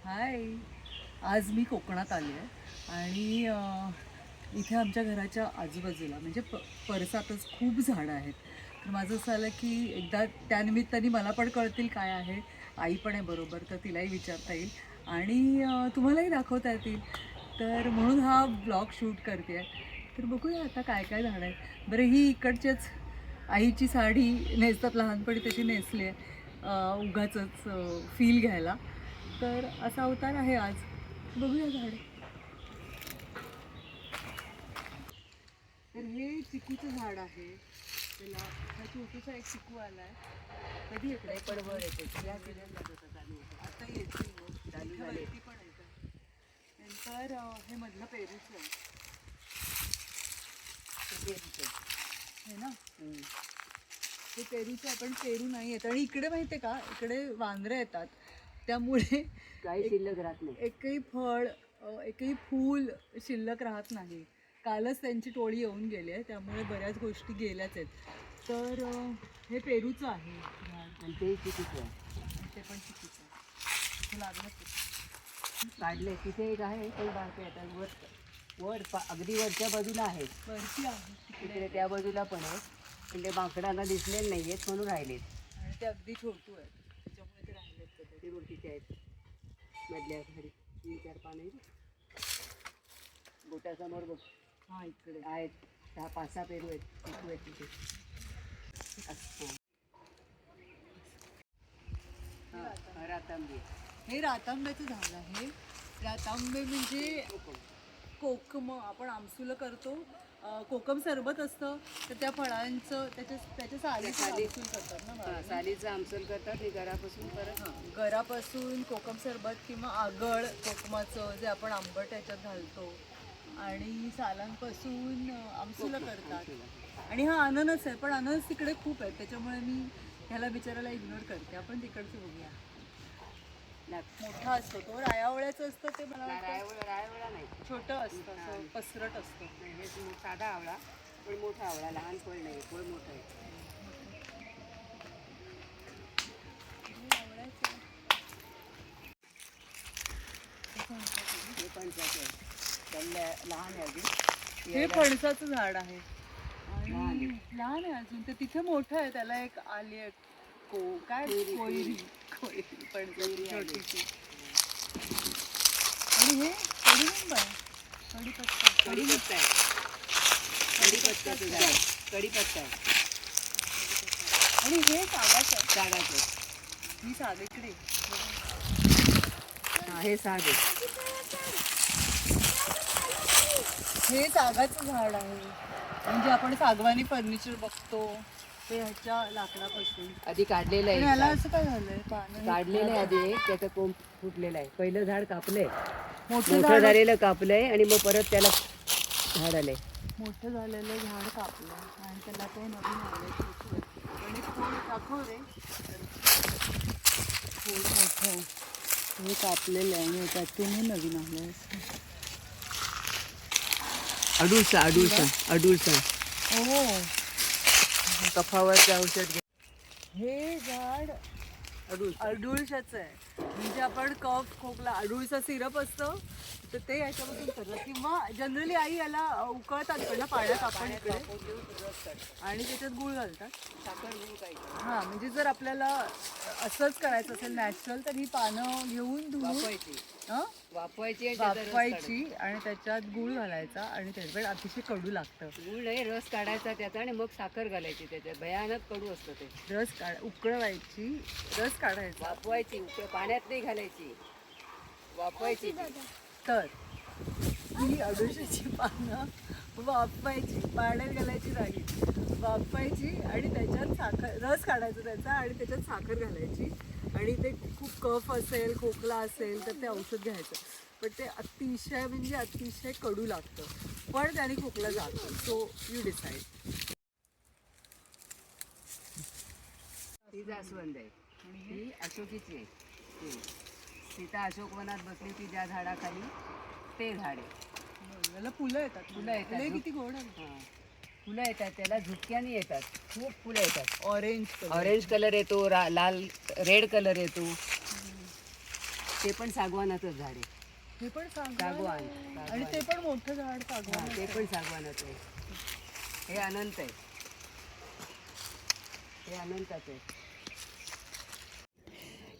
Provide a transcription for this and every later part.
हाय. आज मी कोकणात आले आहे आणि इथे आमच्या घराच्या आजूबाजूला म्हणजे परसातच खूप झाडं आहेत. तर माझं असं आलं की एकदा त्यानिमित्ताने मला पण कळतील काय आहे. आई पण आहे बरोबर, तर तिलाही विचारता येईल आणि तुम्हालाही दाखवता येतील. तर म्हणून हा ब्लॉग शूट करते आहे. तर बघूया आता काय काय झाडं आहेत. बरं, ही इकडच्याच आईची साडी नेसतात, लहानपणी तशी नेसली आहे उगाचच फील घ्यायला. तर असा अवतार आहे आज. बघूया झाड. तर हे चिकूचं झाड आहे. त्याला हा छोटूसा एक चिकू आलाय. कधी येते पण वर येते या सीझनला तसं चालू होतं. आता येते चालू झाले. वरती पण येतं. नंतर हे मधलं पेरूचं आहे. हे ना, हे पेरूचं आहे पण पेरू नाही येत. आणि इकडे माहितीये का, इकडे वांदरे येतात, त्यामुळे काही शिल्लक राहत नाही. एकही फळ एकही फूल शिल्लक राहत नाही. कालच त्यांची टोळी येऊन गेली आहे, त्यामुळे बऱ्याच गोष्टी गेल्याच आहेत. तर हे पेरूचं आहे झाड. आणि ते चुकीचं आहे. आणि ते पण चिकूचं आहे. हे लागलं ते. काढले तिथे एक आहे पण बारके येतात वर अगदी वरच्या बाजूला आहे. वरती आहे तिकडे त्या बाजूला पण आहे. पण ते माकडांना दिसलेले नाही आहेत म्हणून राहिलेत. आणि ते अगदी छोटू आहेत, त्याच्यामुळे ते राहिलेत कधी. ते मूर्तीचे आहेत मधल्या घरी 3-4 पाने गोट्यासमोर बघ. हां, इकडे आहेत 6-5 पेरू आहेत. चिकू आहेत तिथे. रातांबी. हे रातांब्याचं झाड आहे. रातांबे म्हणजे कोकम, आपण आमसुलं करतो. कोकम सरबत असतं, तर त्या फळांचं त्याच्या सालीचं आमसूल करतात ना बाहेर. सालीचं आमसोल करतात आणि घरापासून परत हां, गरापासून कोकम सरबत किंवा आगळ कोकमाचं जे आपण आंबट ह्याच्यात घालतो, आणि सालांपासून आमसुलं करतात. आणि हा अननस आहे, पण अननस तिकडे खूप आहे, त्याच्यामुळे मी ह्याला बिचारायला इग्नोर करते. आपण तिकडचं बघूया. मोठा असतो तो, रायावळ्याचं असतं ते. मला वाटतं रायवळा नाही, छोटं असतं, असं पसरट असतं. हे साधा आवळा पण मोठा आवळा. लहान फळ नाही, फळ मोठं आहे. हे फणसाचं आहे. त्याला लहान आहे अजून. हे फणसाचं झाड आहे आणि लहान आहे अजून. ते तिथे मोठं आहे, त्याला एक आली आहे काय कोयरी फणसाची छोटीशी. आणि हे कडुलिंब आहे, कडीपत्ता. कढीपत्ता आहे. कढीपत्त्याचं झाड. कढीपत्ता आहे. आणि हे सागाचं आहे. सागाचं. ही साग इकडे. हा, हे साग आहे. हे सागाचं झाड आहे. म्हणजे आपण सागवानी फर्निचर बघतो ते ह्याच्या लाकडापासून. आधी काढलेलं पण याला आहे. असं काय झालंय, पानं काढलेलं आहे आधी एक. त्याचं कोंब फुटलेलं आहे. पहिलं झाड कापलंय, मोठं मोठं झाड, झालेलं कापलंय आणि मग परत त्याला झाड आलंय. मोठं झालेलं झाड कापलं आणि त्याला काही नवीन आलं. आणि फूल दाखव रे. फूल मोठं हे कापलेलं आहे आणि त्यातून हे नवीन आलं. अडुळसा अडुळसा अडुळसा हो, कफावरचं औषध घे. हे झाड अडुळसा. अडुळशाचं आहे. म्हणजे आपण कफ खोकला अडुळसा सिरप असतं, तर ते याच्यापासून करतात. किंवा जनरली आई याला उकळतात पहिला पाण्यात आपण इकडे, आणि त्याच्यात गूळ घालतात. साखर गुळ काय. हां, म्हणजे जर आपल्याला असंच करायचं असेल नॅचरल, तर ही पानं घेऊन धुवून वाफवायची वाफवायची आणि त्याचा रस वाफवायची आणि त्याच्यात गूळ घालायचा, आणि त्याच्यात अतिशय कडू लागतं. काढायचा. गूळ नाही, रस काढायचा त्याचा आणि मग साखर घालायची त्याच्यात. भयानक कडू असतं ते. रस उकळवायची, रस काढायचा. वाफवायची. पाण्यात नाही घालायची, वाफवायची ती. तर ही अडुळशाची पानं वाफवायची, पाण्यात घालायची नाही, वाफवायची आणि त्याच्यात साखर, रस काढायचा त्याचा आणि त्याच्यात साखर घालायची. आणि ते खूप कफ असेल, खोकला असेल तर ते औषध घ्यायचं. पण ते अतिशय म्हणजे अतिशय कडू लागतं, पण त्याने खोकला जातं. So you decide. ही जास्वंद आहे आणि ही अशोकीची आहे. ही सीता अशोकवनात बसली ती ज्या झाडाखाली, ते झाड आहे. याला फुलं येतात. फुलं येतात. फुलं किती गोड आहे. हां, फुलं येतात त्याला, झुटक्याने येतात. खूप फुलं येतात. ऑरेंज ऑरेंज कलर येतो, लाल रेड कलर येतो. ते पण सागवानाचंच झाड आहे. हे पण सागवान. आणि ते पण मोठं झाड हा, सागवान. ते पण सागवानाचं आहे. हे अनंत आहे. हे अनंताचं आहे.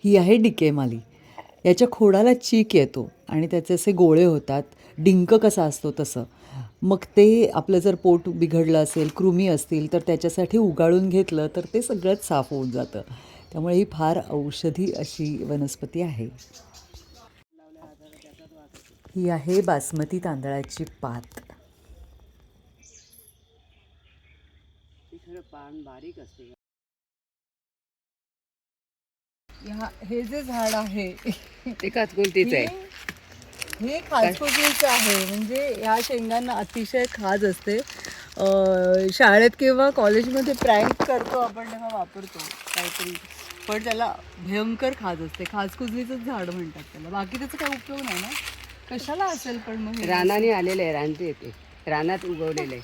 ही आहे डिकेमाली. याच्या खोडाला चीक येतो आणि त्याचे असे गोळे होतात, डिंक कसा असतो तसं. मग ते आपलं जर पोट बिघडलं असेल, कृमी असतील, तर त्याच्यासाठी उगाळून घेतलं तर ते सगळंच साफ होऊन जातं. त्यामुळे ही फार औषधी अशी वनस्पती आहे. ही आहे बासमती तांदळाची पात. ते खरं पान बारीक असते. हे जे झाड आहे ते काचकुलतीचं आहे. हे खाजकुजलीचं आहे. म्हणजे ह्या शेंगांना अतिशय खाज असते. शाळेत किंवा कॉलेजमध्ये प्रँक करतो आपण तेव्हा वापरतो काहीतरी, पण त्याला भयंकर खाज असते. खाजकुजलीचंच झाड म्हणतात त्याला. बाकी त्याचा काही उपयोग नाही ना. कशाला असेल पण मग हे? रानाने आलेलं आहे. रानते येते, रानात उगवलेलं आहे.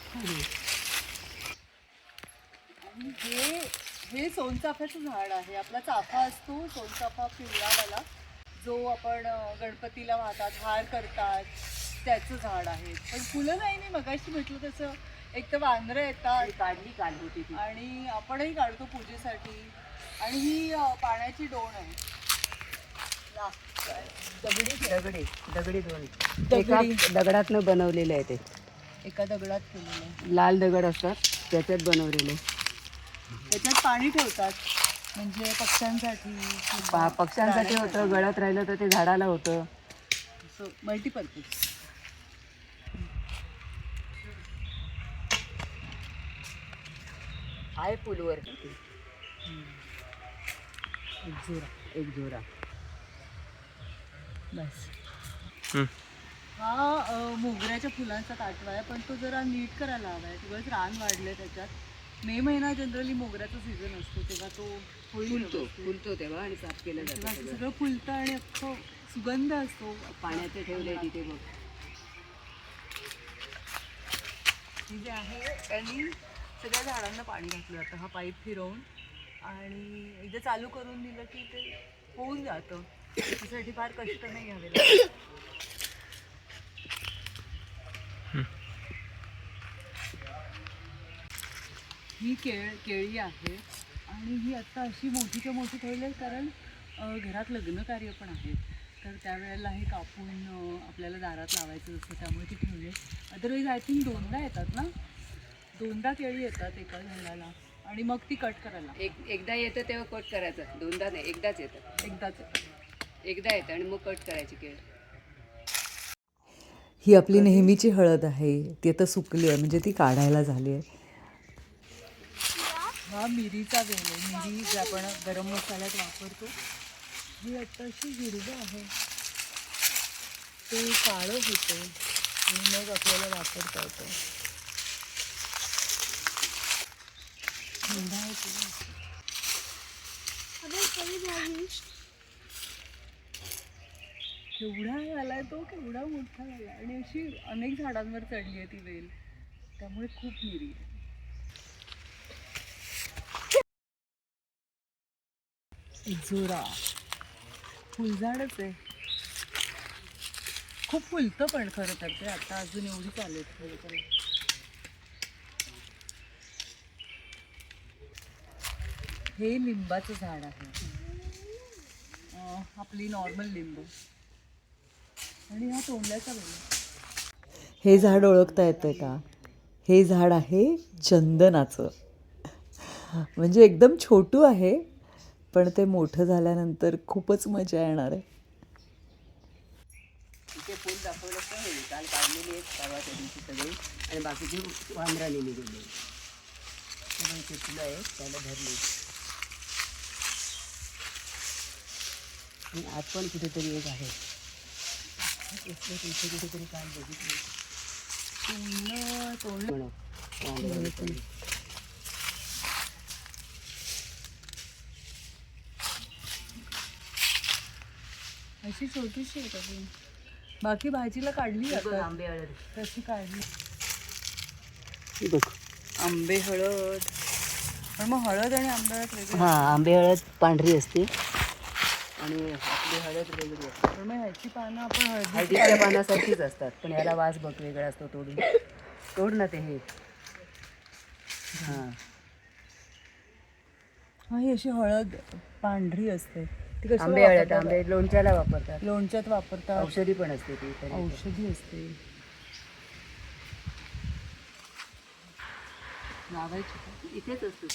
आणि हे सोनचाफ्याचं झाड आहे. आपला चाफा असतो सोनचाफा पिवळावाला, जो आपण गणपतीला वाहतात, हार करतात, त्याचं झाड आहे. पण फुलं नाही. मी मगाशी म्हटलं तसं, एक तर वानरं येतात, काढली काल होती ती. आणि आपणही काढतो पूजेसाठी. आणि ही पाण्याची डोण आहे. दगडी दोन. दगडी. एका दगडातनं बनवलेलं आहे ते. एका दगडात केलेलं आहे. लाल दगड असतात त्याच्यात बनवलेले. त्याच्यात पाणी ठेवतात, म्हणजे पक्ष्यांसाठी पक्ष्यांसाठी होतं, गळत राहिलं तर ते झाडाला होतं. मल्टीपर्पज. आहे फुलवर एक झोरा. बस. हा मोगऱ्याच्या फुलांचा काटवा आहे, पण तो जरा नीट करायला हवा आहे. उगाच रान वाढले त्याच्यात. मे महिना जनरली मोगऱ्याचा सीझन असतो, तेव्हा तो फुलतो तेव्हा आणि साफ केलं तेव्हा जातं. असं सगळं फुलतं आणि अख्खं सुगंध असतो. पाण्याचे ठेवले तिथे बघ. ही जे आहे त्यांनी सगळ्या झाडांना पाणी घातलं जातं. हा पाईप फिरवून आणि एकदा चालू करून दिलं की ते होऊन जातं. त्याच्यासाठी फार कष्ट नाही घ्यावे लागत. ही केळी आहे आणि ही आत्ता अशी मोठीच्या मोठी ठेवली आहे, कारण घरात लग्न कार्य पण आहेत, तर त्यावेळेला हे कापून आपल्याला दारात लावायचं असतं, त्यामुळे ती ठेवली आहे. अदरवाईज आय थिंक 2दा येतात ना, 2दा केळी येतात एका झाडाला, आणि मग ती कट करायला. एकदा येतं तेव्हा कट करायचं. 2दा नाही, एकदाच येतं. एकदा येतं आणि मग कट करायची केळ. ही आपली नेहमीची हळद आहे. ती आता सुकली आहे, म्हणजे ती काढायला झाली आहे. हा मिरीचा वेल आहे. मिरी जे आपण गरम मसाल्यात वापरतो, ही आता अशी हिरवं आहे. ते काळं होतं आणि मग आपल्याला वापरता येतं. केवढा झालाय तो, केवढा मोठा झाला, आणि अशी अनेक झाडांवर चढली आहे ती वेल, त्यामुळे खूप मिरी आहे. झोरा फुलझाडच आहे. खूप फुलतं पण खरं तर ते. आता अजून एवढी चालेल खरं तर. हे लिंबाचं झाड आहे, आपली नॉर्मल लिंब. आणि हा तोंडल्याचा वेल. हे झाड ओळखता येतं का? हे झाड आहे चंदनाचं. म्हणजे एकदम छोटू आहे, पण ते मोठं झाल्यानंतर खूपच मजा येणार आहे. इथे फुल दाखवलं तर हे काल काढलेली आहेत परवाच्या दिवशी सगळी, आणि बाकीची वांद्राने निघाली. इथे फुलं आहेत त्याला धरली. आणि आज पण कुठेतरी एक आहे. इथे कुठेतरी काल बघितलं. अशी छोटीशी आहे का? बाकी भाजीला काढली आंबे हळद तशी काढली. बघ आंबे हळद. पण मग हळद आणि आंबे हळद वेगळी. हां, आंबे हळद पांढरी असते आणि आपली हळद वेगळी असते. पण मग ह्याची पानं आपण हळदीच्या पानासारखीच असतात, पण ह्याला वास बघ वेगळा असतो. तोड ना ते हे. हां हा ही अशी हळद पांढरी असते ती कशी आंबे हळद, आंबे लोणच्याला वापरतात, लोणच्यात वापरतात, औषधी पण असते ती. औषधी असते. लावायची इथेच असतो.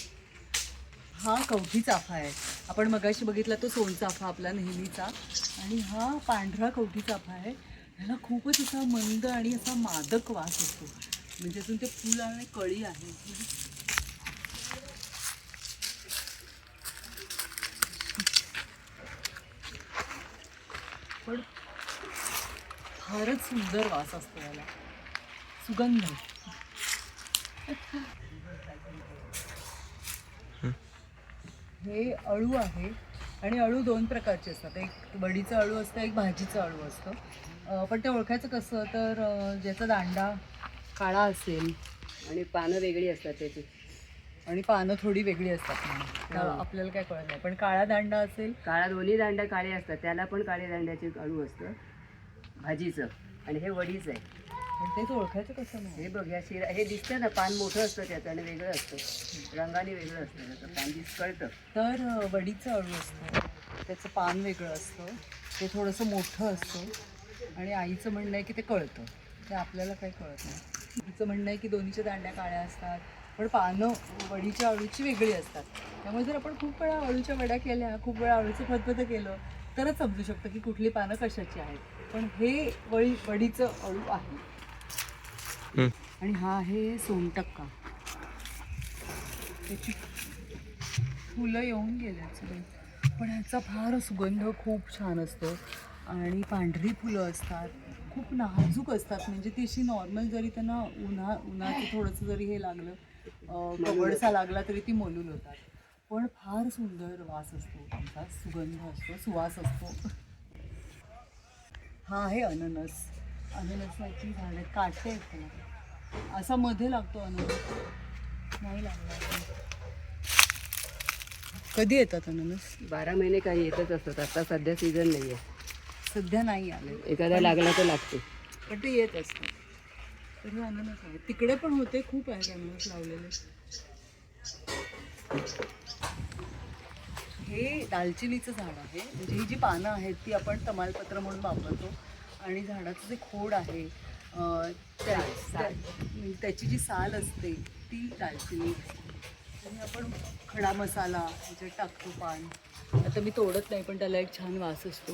हा कवठी चाफा आहे. आपण मगाशी बघितला तो सोनचाफा आपला नेहमीचा, आणि हा पांढरा कवठी चाफा आहे. ह्याला खूपच असा मंद आणि असा मादक वास असतो. म्हणजे अजून ते फुल आणि कळी आहे. पण फारच सुंदर वास असतो याला, सुगंध. हे अळू आहे, आणि अळू दोन प्रकारचे असतात. एक वडीचं अळू असतं, एक भाजीचं अळू असतं. पण ते ओळखायचं कसं तर ज्याचा दांडा काळा असेल आणि पानं वेगळी असतात त्याची. आणि पानं थोडी वेगळी असतात ना, तर आपल्याला काय कळत नाही. पण काळा दांडा असेल, काळा दोन्ही दांडे काळे असतात, त्याला पण काळे दांड्याचे अळू असतं भाजीचं, आणि हे वडीचं आहे. पण तेच ओळखायचं कसं नाही. हे बघ, या शिरा हे दिसतं ना, पान मोठं असतं त्याचं आणि वेगळं असतं, रंगाने वेगळं असतं त्याचं पान, कळतं. तर वडीचं अळू असतं, त्याचं पान वेगळं असतं, ते थोडंसं मोठं असतं. आणि आईचं म्हणणं आहे की ते कळतं, ते आपल्याला काही कळत नाही. तिचं म्हणणं आहे की दोन्हीच्या दांड्या काळ्या असतात, पण पानं वडीच्या अळूची वेगळी असतात. त्यामुळे जर आपण खूप वेळा अळूच्या वड्या केल्या, खूप वेळा अळूचं फतफतं केलं, तरच समजू शकतं की कुठली पानं कशाची आहेत. पण हे वडीचं अळू आहे. आणि हा आहे सोनटक्का. त्याची फुलं येऊन गेल्यात सगळे, पण ह्याचा फार सुगंध खूप छान असतो. आणि पांढरी फुलं असतात, खूप नाजूक असतात. म्हणजे ती अशी नॉर्मल जरी त्यांना उन्हाचं थोडंसं जरी हे लागलं, कवडसा लागला तरी ती मलूल होतात. पण फार सुंदर वास असतो त्यांचा, सुगंध असतो, सुवास असतो. हा आहे अननस. अननसाची झाडं काटे आहेत त्याला, असा मध्ये लागतो अननस, नाही लागला अजून. कधी येतात अननस? 12 महिने काही येतच असतात. आता सध्या सीझन नाही आहे, सध्या नाही आले, एखादा लागला तर लागते, पण ते येत असतात. तर हे अननस आहे. तिकडे पण होते, खूप आहेत अननस लावलेले. हे दालचिनीचं झाड आहे. म्हणजे ही जी पानं आहेत ती आपण तमालपत्र म्हणून वापरतो. आणि झाडाचं जे खोड आहे, त्याची जी साल असते ती दालचिनी असते. आणि आपण खडा मसाला ह्याच्यात टाकतो पान. आता मी तोडत नाही, पण त्याला एक छान वास असतो.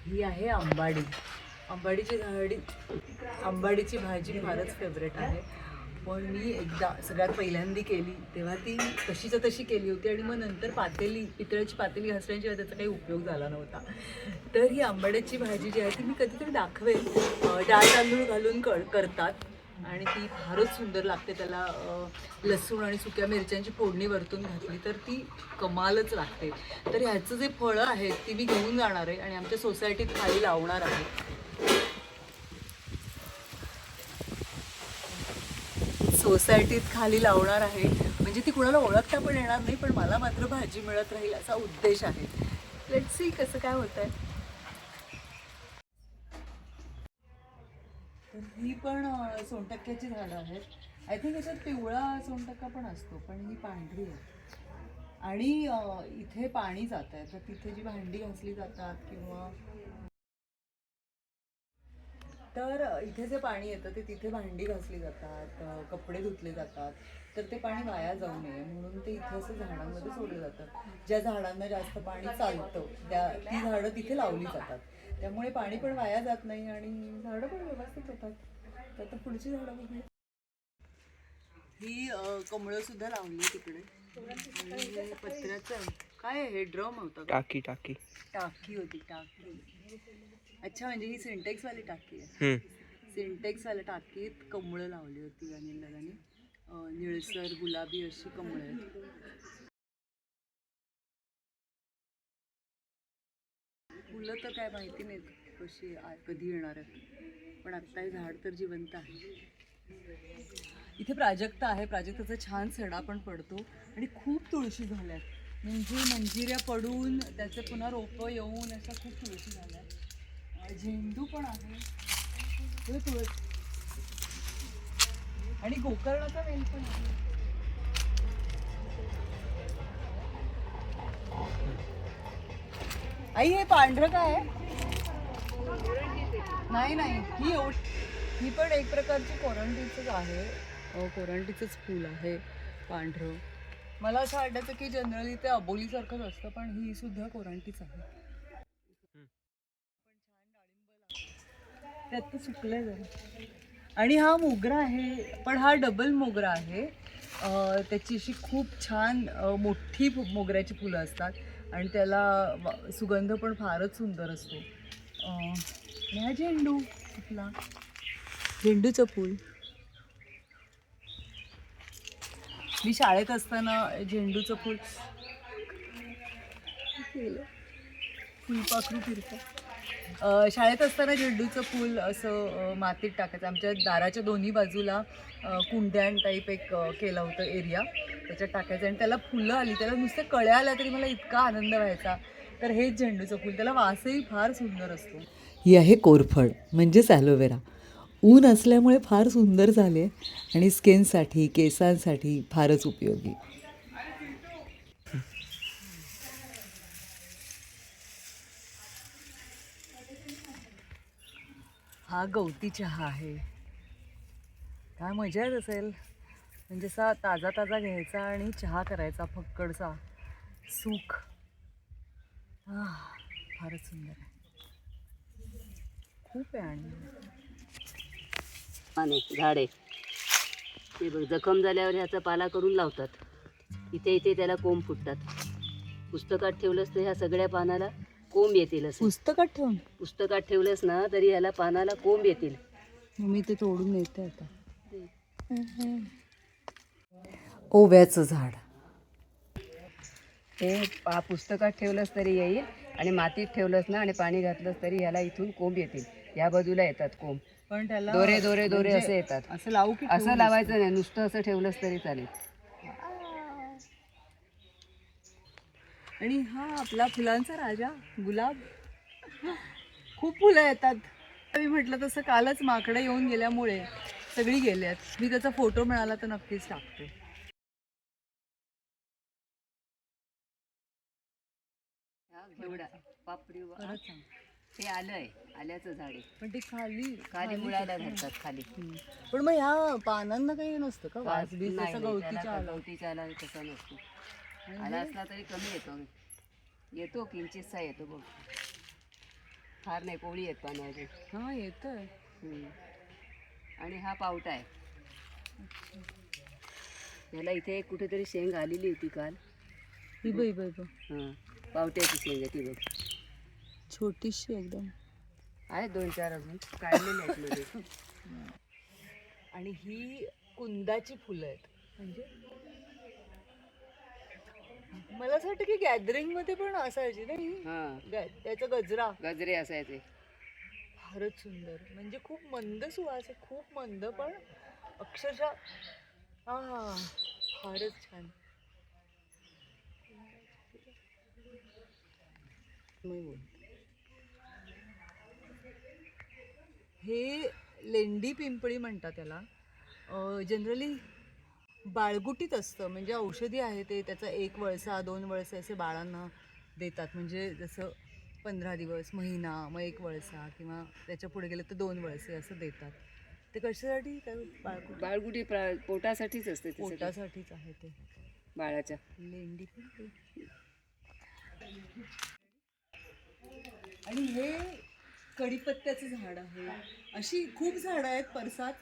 ही आहे आंबाडी. आंबाडीची भाजी फारच फेवरेट आहे. पण मी एकदा सगळ्यात पहिल्यांदा केली तेव्हा ती तशीच्या तशी केली होती, आणि मग नंतर पितळेची पातेली घासण्याची त्याचा काही उपयोग झाला नव्हता. तर ही आंबाड्याची भाजी जी आहे ती मी कधीतरी दाखवेन. डाळ तांदूळ घालून करतात, आणि ती फारच सुंदर लागते. त्याला लसूण आणि सुक्या मिरच्यांची फोडणी वरतून घातली तर ती कमालच लागते. तर ह्याचं जे फळं आहेत ती मी घेऊन जाणार आहे आणि आमच्या सोसायटीत खाली लावणार आहे. म्हणजे ती कुणाला ओळखता पण येणार नाही, पण मला मात्र भाजी मिळत राहील असा उद्देश आहे. लेट्स सी कसं काय होतंय. तर ही पण सोनटक्क्याची झाडं आहेत. आय थिंक याच्यात पिवळा सोनटक्का पण असतो, पण ही पांढरी आहे. आणि इथे पाणी जात आहे, तर तिथे जी भांडी घासली जातात किंवा तर इथे जे पाणी येतं ते तिथे भांडी घासली जातात, कपडे धुतले जातात. तर ते पाणी वाया जाऊ नये म्हणून ते इथे असं झाडांमध्ये सोडलं जातं. ज्या झाडांना जास्त पाणी चालतं ती झाडं तिथे लावली जातात. त्यामुळे पाणी पण वाया जात नाही आणि झाडं पण व्यवस्थित होतात. तर आता पुढची झाडं बघूया. ही कमळं सुद्धा लावली तिकडे. आणि हे पत्र्याचं काय आहे, हे ड्रम होता का? टाकी होती. अच्छा, म्हणजे ही सिंटेक्सवाली टाकी आहे. सिंटेक्सवाल्या टाकीत कमळं लावली होती अनिल दादानी. निळसर गुलाबी अशी कमळं आहेत. फुलं तर काय माहिती नाहीत कशी कधी येणार आहेत. पण आत्ता हे झाड तर जिवंत आहे. इथे प्राजक्त आहे, प्राजक्ताचा छान सडा पण पडतो आणि खूप तुळशी झाल्यात. म्हणजे मंजिऱ्या पडून त्याचे पुन्हा रोपं येऊन अशा खूप तुळशी झाल्यात. झेंडू पण आहे, हे तुळस आणि गोकर्णाचा वेल पण आहे. आई हे पांढरं काय आहे? नाही नाही, ही पण एक प्रकारची कोरंटीचंच आहे. कोरंटीचंच फूल आहे पांढरं. मला असं वाटायचं की जनरली ते अबोलीसारखंच असतं, पण ही सुद्धा कोरंटीच आहे. त्यात तर सुकलंय जरा. आणि हा मोगरा आहे, पण हा डबल मोगरा आहे. त्याची अशी खूप छान मोठी मोगऱ्याची फुलं असतात आणि त्याला सुगंध पण फारच सुंदर असतो. आणि हा झेंडू आपला, झेंडूचं फूल. मी शाळेत असताना झेंडूचं फूल फुलपाखरू फिरतं. शाळेत असताना झेंडूचं फूल असं मातीत टाकायचं. आमच्या दाराच्या दोन्ही बाजूला कुंड्यान टाईप एक केलं होतं एरिया, त्याच्यात टाकायचं आणि त्याला फुलं आली, त्याला नुसते कळ्या आल्या तरी मला इतका आनंद व्हायचा. तर हेच झेंडूचं फूल, त्याला वासही फार सुंदर असतो. ही आहे कोरफड म्हणजेच ॲलोवेरा. ऊन असल्यामुळे फार सुंदर झाले आणि स्किनसाठी केसांसाठी फारच उपयोगी. हा गवती चहा आहे. काय मजा येत असेल, म्हणजे असा ताजा ताजा घ्यायचा आणि चहा करायचा फक्कडचा. सुख फारच सुंदर आहे, खूप आहे. आणि झाड आहे ते बघ, जखम झाल्यावर ह्याचा पाला करून लावतात. इथे इथे त्याला कोंब फुटतात. पुस्तकात ठेवलंस तर ह्या सगळ्या पानाला कोंब येतील. असं पुस्तकात ठेवून पुस्तकात ठेवलंस ना तरी ह्याला पानाला कोंब येतील. मी ते तोडून नेते आता. ओव्याचं झाड, ते पुस्तकात ठेवलंस तरी येईल आणि मातीत ठेवलंस ना आणि पाणी घातलंस तरी ह्याला इथून कोंब येतील. या बाजूला येतात कोंब, पण त्याला दोरे दोरे दोरे म्हणजे असे येतात. असं लावू की असं लावायचं नाही, नुसतं असं ठेवलंस तरी चालेल. आणि हा आपला फुलांचा राजा गुलाब, खूप फुलं येतात. मी म्हटलं तसं कालच माकडं येऊन गेल्यामुळे सगळी गेल्यात. मी त्याचा फोटो मिळाला तर नक्कीच टाकते. घेवडा, पापडी, परत सांग. हे आलंय, आल्याचं झाड आहे. पण ते खाली खाली मुळाला घालतात खाली. पण मग ह्या पानांना काही नसतं का वास बीस, नाही, जसं नाही, गवतीच्या त्याला आला? गवतीच्या आला तसा नसतो. आला असला तरी कमी येतो. येतो किंचितसा येतो बघ, फार नाही. कोवळी येत पानं अजून. हा येतोय. आणि हा पावटा आहे. याला इथे कुठेतरी शेंग आलेली होती काल. ही बाई बाई बघ, हां, पावट्याची शेंग आहे ती बघ. छोटीशी एकदम आहेत 2-4 अजून काढलेले आहेत मध्ये. आणि ही कुंदाची फुलं आहेत. म्हणजे मला असं वाटतं की गॅदरिंग मध्ये पण असायची ना ही. त्याचा गजरा, गजरे असायचे. फारच सुंदर, म्हणजे खूप मंद सुवास आहे, खूप मंद, पण अक्षरशः फारच छान. हे लेंडी पिंपळी म्हणतात त्याला. जनरली बाळगुटीत असतं, म्हणजे औषधी आहे ते. त्याचा 1 वळसा 2 वळसे असे बाळांना देतात. म्हणजे जसं 15 दिवस, महिना, मग 1 वळसा, किंवा त्याच्या पुढे गेलं तर 2 वळसे असं देतात. ते कशासाठी? बाळगुटी पोटासाठीच असते. पोटासाठीच आहे ते बाळाच्या. लेंडी पिंपळी. आणि हे कढीपत्त्याचं झाड आहे. अशी खूप झाडं आहेत परसात,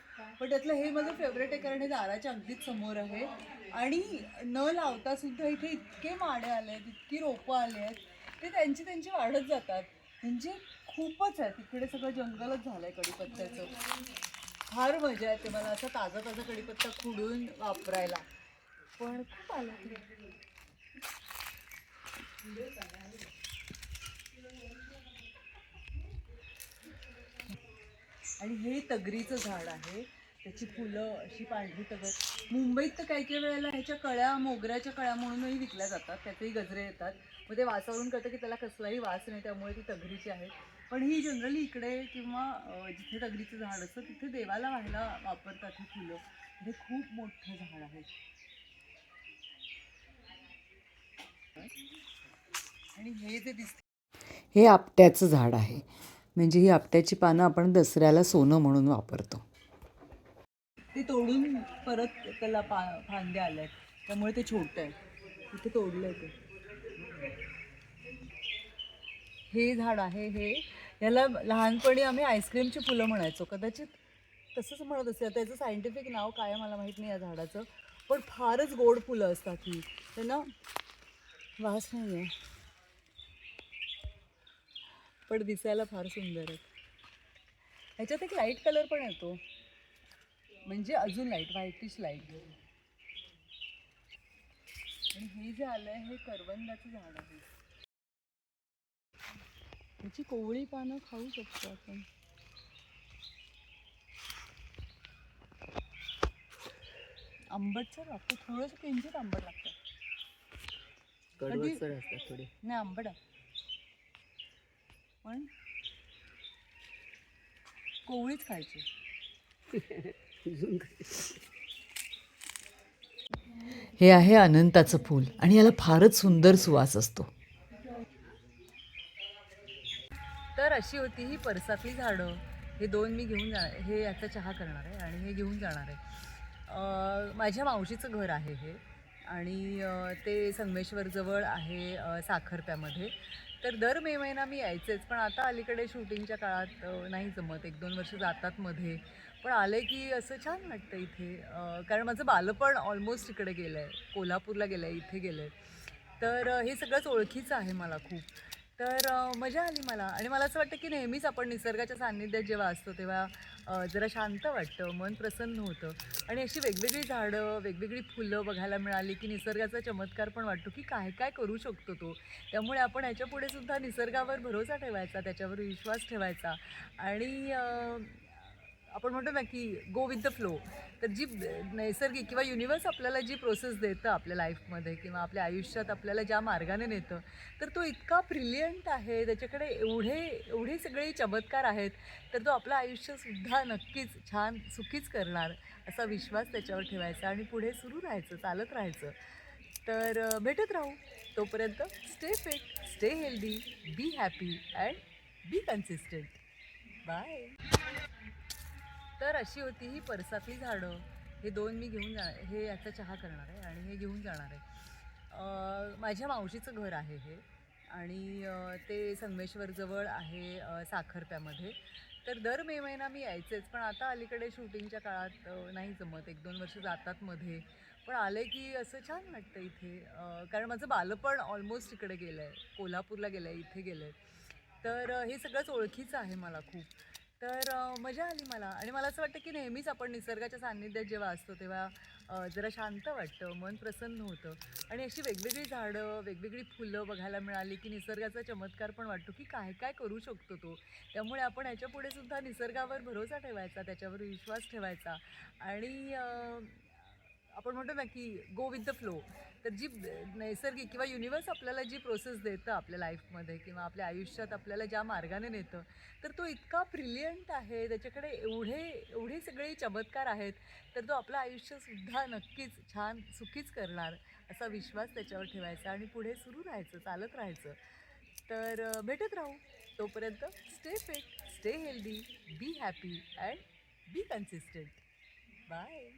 पण त्यातलं हे माझं फेवरेट आहे, कारण हे दाराच्या अगदीच समोर आहे. आणि न लावता सुद्धा इथे इतके माडे आले आहेत, इतकी रोपं आले आहेत, ते त्यांची वाढत जातात. म्हणजे खूपच आहे. तिकडे सगळं जंगलच झालं आहे कढीपत्त्याचं. फार मजा येते मला असं ताजा ताजा कढीपत्ता खुडून वापरायला. पण खूप आला. आणि हे तगरीचं झाड आहे. त्याची फुलं अशी पांढरी तगर. मुंबईत तर काही काही वेळेला ह्याच्या कळ्या मोगऱ्याच्या कळ्या म्हणूनही विकल्या जातात, त्याचेही गजरे येतात. मग ते वासावरून कळतं की त्याला कसलाही वास नाही, त्यामुळे ती तगरीची आहे. पण ही जनरली इकडे किंवा जिथे तगरीचं झाड असतं तिथे देवाला व्हायला वापरतात ही फुलं. हे खूप मोठं झाड आहे. आणि हे जे दिसते हे आपट्याचं झाड आहे. म्हणजे ही आपट्याची पानं आपण दसऱ्याला सोनं म्हणून वापरतो. ते तोडून परत त्याला फांद्या आल्या आहेत, त्यामुळे ते छोटं आहे. इथे तोडलं आहे ते. हे झाड आहे. हे याला लहानपणी आम्ही आईस्क्रीमची फुलं म्हणायचो, कदाचित तसंच म्हणत असेल. त्याचं सायंटिफिक नाव काय मला माहीत नाही या झाडाचं, पण फारच गोड फुलं असतात ही. त्यांना वास नाही आहे, पण दिसायला फार सुंदर आहेत. ह्याच्यात एक लाईट कलर पण येतो, म्हणजे अजून लाईट, व्हाईटिश लाईट. आणि हे जे आलंय हे करवंदाचं झाड आहे. ह्याची कोवळी पानं खाऊ शकतो आपण. आंबटसर लागतं, थोडंसं किंचित आंबट लागतं. कडवटसर असतात थोडे. नाही आंबट आहे, पण कोवळीच खायची. हे आहे अनंताचं फूल आणि याला फारच सुंदर सुवास असतो. तर अशी होती ही परसातली झाडं. हे दोन मी घेऊन जाणार, हे याचा चहा करणार आहे आणि हे घेऊन जाणार आहे. माझ्या मावशीचं घर आहे हे, आणि ते संगमेश्वरजवळ आहे, साखरप्यामध्ये. तर दर मे महिना मी यायचेच, पण आता अलीकडे शूटिंगच्या काळात नाही जमत. 1-2 वर्ष जातात मध्ये. पण आले की असं छान वाटतं इथे, कारण माझं बालपण ऑलमोस्ट इकडे गेलं आहे, कोल्हापूरला गेलं आहे, इथे गेलं आहे. तर हे सगळंच ओळखीचं आहे मला खूप. तर मजा आली मला. आणि मला असं वाटतं की नेहमीच आपण निसर्गाच्या सान्निध्यात जेव्हा असतो तेव्हा जरा शांत वाटतं, मन प्रसन्न होतं. आणि अशी वेगवेगळी झाडं, वेगवेगळी फुलं बघायला मिळाली की निसर्गाचा चमत्कार पण वाटतो की काय काय करू शकतो तो. त्यामुळे आपण ह्याच्यापुढे सुद्धा निसर्गावर भरोसा ठेवायचा, त्याच्यावर विश्वास ठेवायचा. आणि आपण म्हणतो ना की गो विथ द फ्लो. तर जी नैसर्गिक किंवा युनिवर्स आपल्याला जी प्रोसेस देतं आपल्या लाईफमध्ये किंवा आपल्या आयुष्यात आपल्याला ज्या मार्गाने नेतं, तर तो इतका ब्रिलियंट आहे, त्याच्याकडे एवढे सगळे चमत्कार आहेत. तर तो आपलं आयुष्यसुद्धा नक्कीच छान सुखीच करणार, असा विश्वास त्याच्यावर ठेवायचा आणि पुढे सुरू राहायचं, चालत राहायचं. तर भेटत राहू. तोपर्यंत stay fit, stay healthy, be happy and be consistent. Bye. तर अशी होती ही परसातली झाडं. हे दोन मी घेऊन जाणार, हे याचा चहा करणार आहे आणि हे घेऊन जाणार आहे. माझ्या मावशीचं घर आहे हे, आणि ते संगमेश्वरजवळ आहे, साखरप्यामध्ये. तर दर मे महिना मी यायचेच, पण आता अलीकडे शूटिंगच्या काळात नाही जमत. 1-2 वर्ष जातात मध्ये. पण आले की असं छान वाटतं इथे, कारण माझं बालपण ऑलमोस्ट इकडे गेलं आहे, कोल्हापूरला गेलं आहे, इथे गेलं आहे. तर हे सगळंच ओळखीचं आहे मला खूप. तर मजा आली मला. आणि मला असं वाटतं की नेहमीच आपण निसर्गाच्या सान्निध्यात जेव्हा असतो तेव्हा जरा शांत वाटतं, मन प्रसन्न होतं. आणि अशी वेगवेगळी झाडं, वेगवेगळी फुलं बघायला मिळाली की निसर्गाचा चमत्कार पण वाटतो की काय काय करू शकतो तो. त्यामुळे आपण ह्याच्यापुढे सुद्धा निसर्गावर भरोसा ठेवायचा, त्याच्यावर विश्वास ठेवायचा. आणि आपण म्हणतो ना की गो विथ द फ्लो. तर जी नैसर्गिक किंवा युनिवर्स आपल्याला जी प्रोसेस देतं आपल्या लाईफमध्ये किंवा आपल्या आयुष्यात आपल्याला ज्या मार्गाने नेतं, तर तो इतका ब्रिलियंट आहे, त्याच्याकडे एवढे सगळे चमत्कार आहेत. तर तो आपलं आयुष्यसुद्धा नक्कीच छान सुखीच करणार, असा विश्वास त्याच्यावर ठेवायचा आणि पुढे सुरू राहायचं, चालत राहायचं. तर भेटत राहू. तोपर्यंत stay fit, stay healthy, be happy and be consistent. Bye.